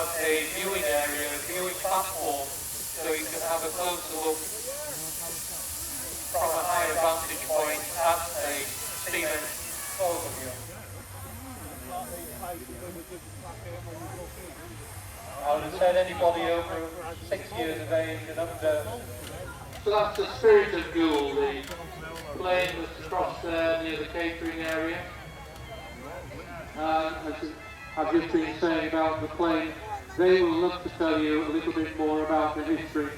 have a viewing area, a viewing platform, so you can have a closer look from a higher vantage point at a Siemens overview. I would have said anybody over 6 years of age and under. So that's the Spirit of Gould, the plane that's across there near the catering area. As I've just been saying about the plane, they will love to tell you a little bit more about the history.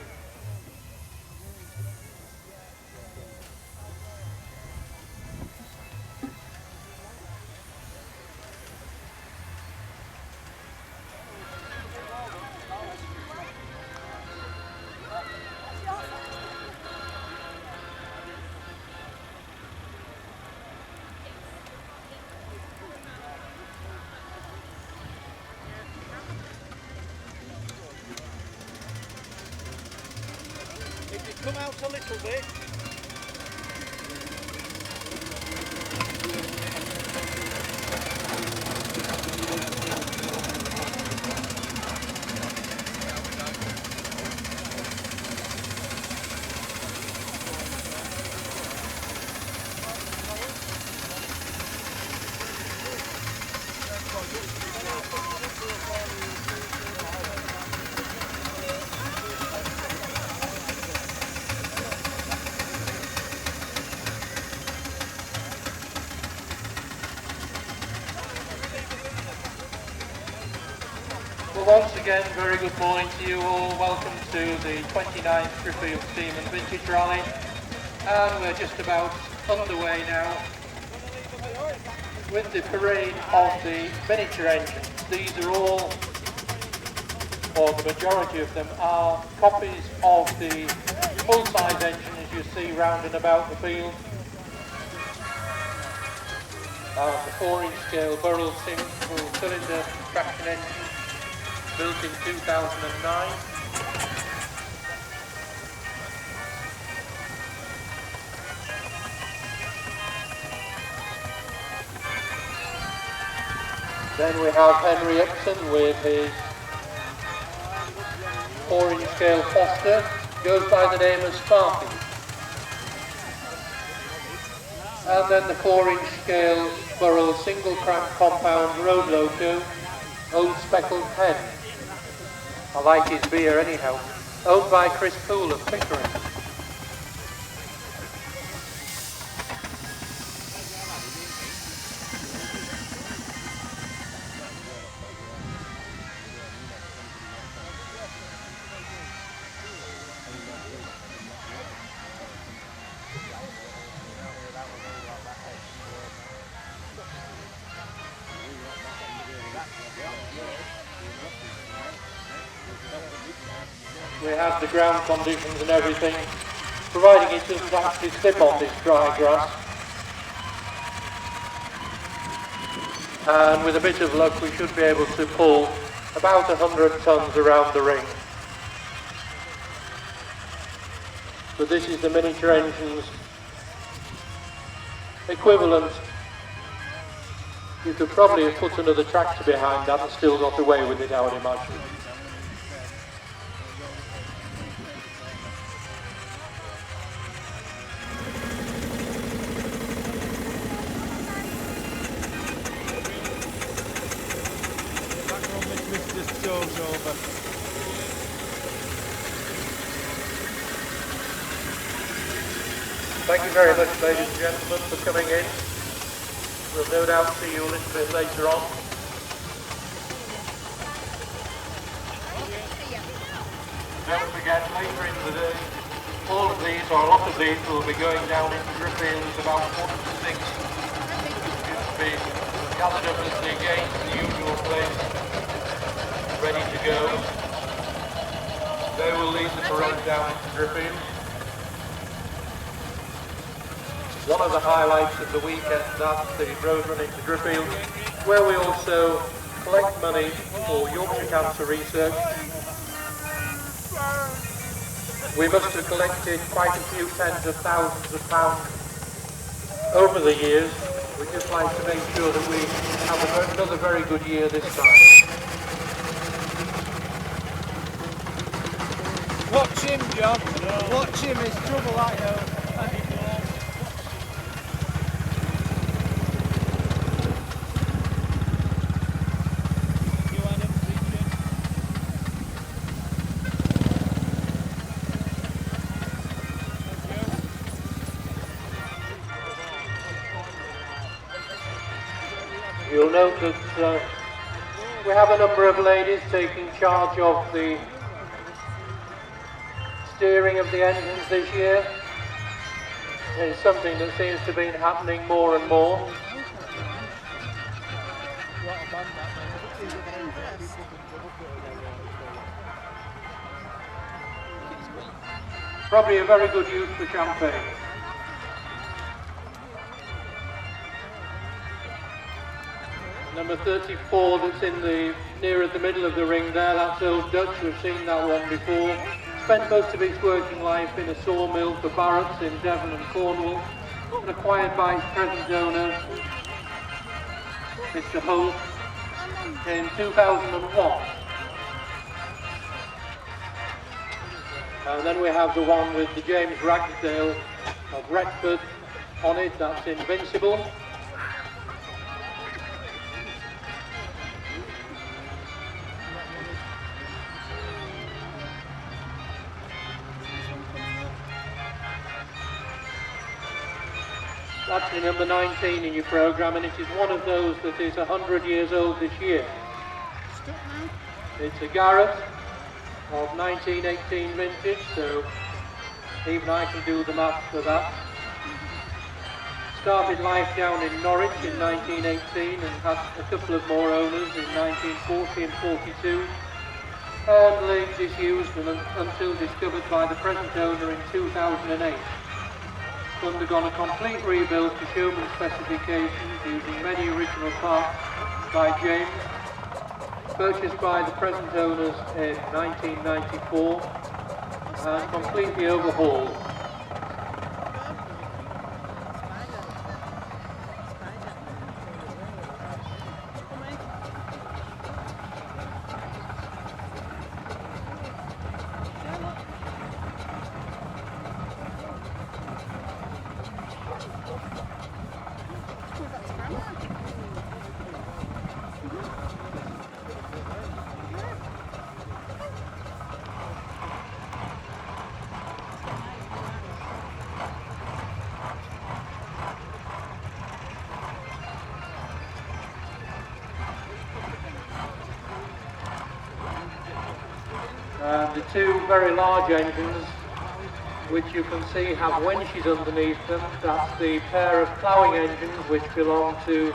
Come out a little bit. Well, once again, very good morning to you all. Welcome to the 29th Driffield Siemens Vintage Rally. And we're just about underway now with the parade of the miniature engines. These are all, or the majority of them, are copies of the full-size engine as you see round and about the field. The 4-inch scale Burrell single cylinder traction engine, built in 2009. Then we have Henry Epson with his 4-inch scale Foster, goes by the name of Sparky. And then the 4-inch scale Burrell single crank compound road loco, Old Speckled Pen. I like his beer anyhow. Owned by Chris Poole of Pickering. We have the ground conditions and everything, providing it doesn't actually slip on this dry grass. And with a bit of luck we should be able to pull about 100 tons around the ring. But this is the miniature engine's equivalent. You could probably have put another tractor behind that and still got away with it, I would imagine. Over. Thank you very much, ladies and gentlemen, for coming in. We'll no doubt see you a little bit later on. Don't forget, later in the day, all of these, or a lot of these, will be going down into Driffield at about 4 to 6. It'll be gathered up as the gates, the usual place, ready to go. They will lead the parade down into Driffield. One of the highlights of the weekend, that's the road run into Driffield, where we also collect money for Yorkshire Cancer Research. We must have collected quite a few tens of thousands of pounds over the years. We'd just like to make sure that we have another very good year this time. job. Watch him, it's trouble, I know. You'll note that we have a number of ladies taking charge of the steering of the engines this year. It's something that seems to be happening more and more. Probably a very good use for champagne. Number 34 that's in the near at the middle of the ring there, that's Old Dutch, we've seen that one before. Spent most of its working life in a sawmill for Barrett's in Devon and Cornwall, and acquired by its present owner, Mr. Holt, in 2001. And then we have the one with the James Ragsdale of Retford on it, that's Invincible. Actually number 19 in your programme, and it is one of those that is 100 years old this year. It's a Garrett of 1918 vintage, so even I can do the maths for that. Started life down in Norwich in 1918 and had a couple of more owners in 1940 and 42, and late disused until discovered by the present owner in 2008. Undergone a complete rebuild to showman specifications using many original parts by James, purchased by the present owners in 1994 and completely overhauled. The two very large engines, which you can see have winches underneath them, that's the pair of ploughing engines which belong to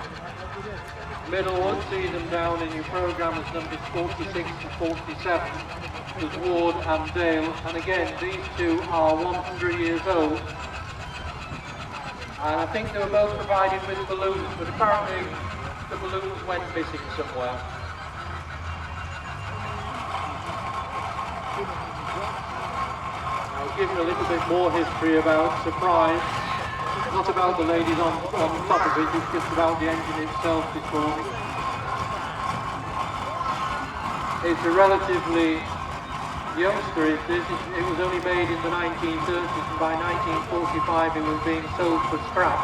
Middlewood. See them down in your programme as numbers 46 to 47, as Ward and Dale. And again, these two are 100 years old. And I think they were both provided with balloons, but apparently the balloons went missing somewhere. I'll give you a little bit more history about Surprise. Not about the ladies on top of it, it's just about the engine itself this morning. It's a relatively youngster, it was only made in the 1930s, and by 1945 it was being sold for scrap.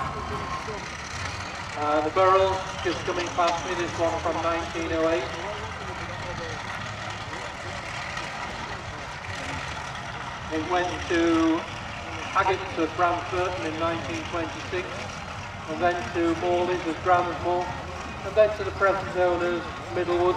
The Burrell, just coming past me, this one from 1908. It went to Haggett's at Bramfurton in 1926, and then to Morley's at Gransmore, and then to the present owners, Middlewood.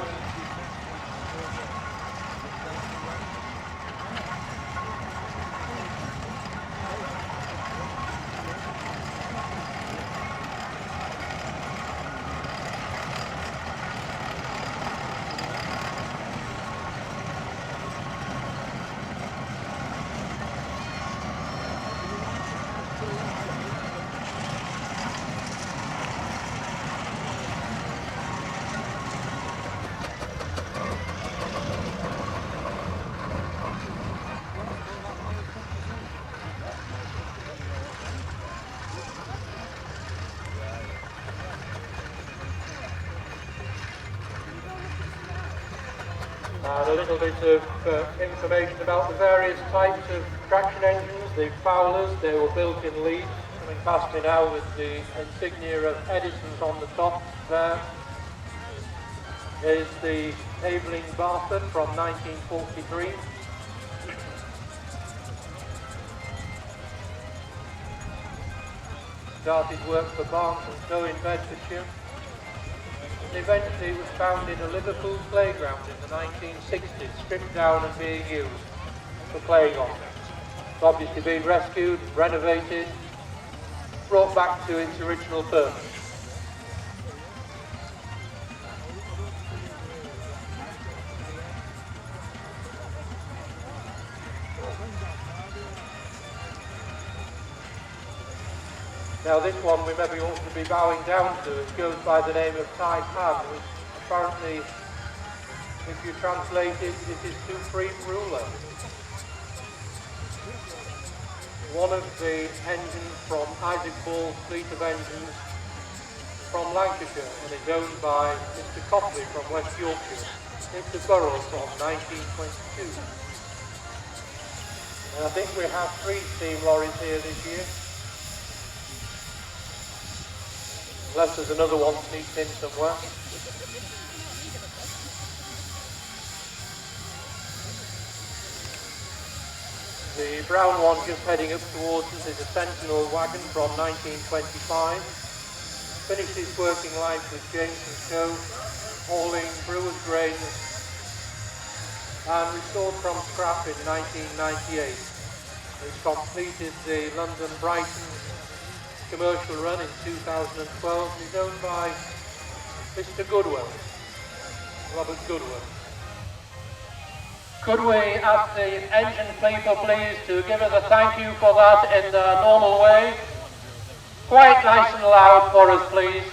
And a little bit of information about the various types of traction engines. The Fowlers, they were built in Leeds, coming past me now with the insignia of Edison's on the top there. Is the Aveling Barford from 1943. Started work for Barnes & Co in Bedfordshire. And eventually it was found in a Liverpool playground in the 1960s, stripped down and being used for playing on. It's obviously been rescued, renovated, brought back to its original purpose. Now this one we maybe ought to be bowing down to. It goes by the name of Tai Pan, which apparently, if you translate it, it is Supreme Ruler. One of the engines from Isaac Ball's fleet of engines from Lancashire, and is owned by Mr. Copley from West Yorkshire. It's a Burrow from 1922. And I think we have 3 steam lorries here this year. Unless there's another one sneaked in somewhere. The brown one just heading up towards us is a Sentinel wagon from 1925. Finished its working life with James & Co, hauling brewer's grain, and restored from scrap in 1998. It's completed the London-Brighton commercial run in 2012 and is owned by Mr. Goodwell, Robert Goodwell. Could we ask the engine people please to give us a thank you for that in the normal way? Quite nice and loud for us please.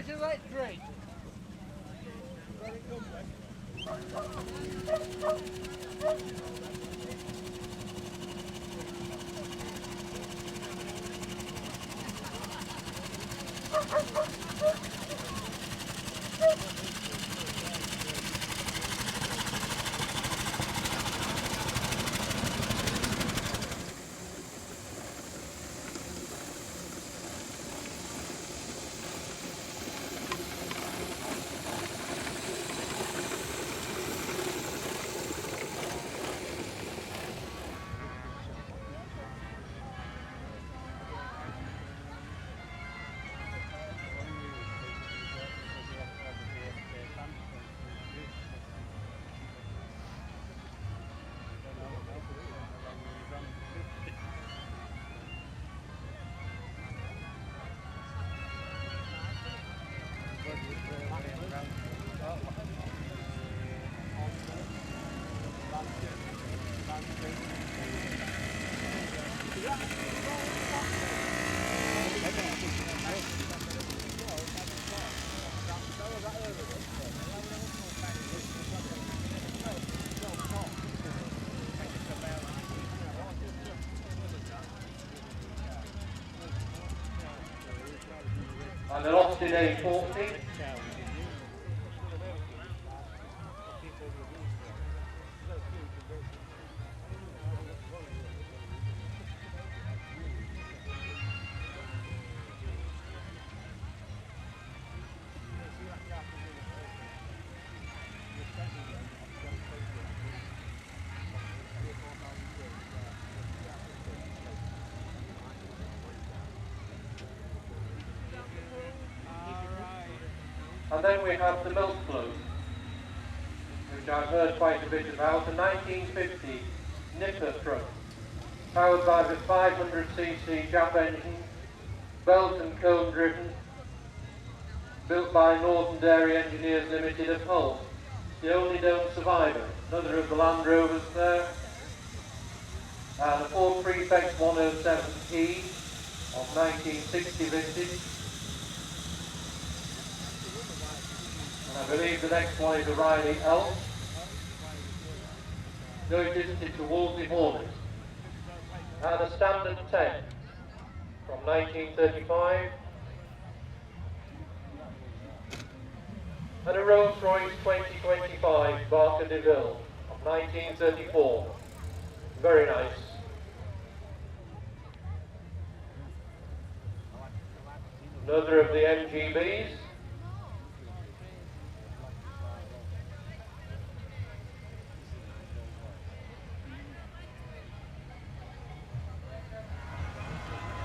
Nice electric. And an Austin A40. And then we have the milk float, which I've heard quite a bit about, a 1950 nipper truck, powered by the 500cc Jap engine, belt and cone driven, built by Northern Dairy Engineers Limited of Hull, the only known survivor, another of the Land Rovers there, and a Ford Prefect 107E of 1960 vintage. I believe the next one is a Riley Elf. No, it isn't, it's a Wolseley Hornet. And a Standard 10 from 1935. And a Rolls Royce 2025 Barker DeVille of 1934. Very nice. Another of the MGBs.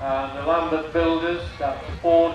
And the Lambert Builders, that's the Ford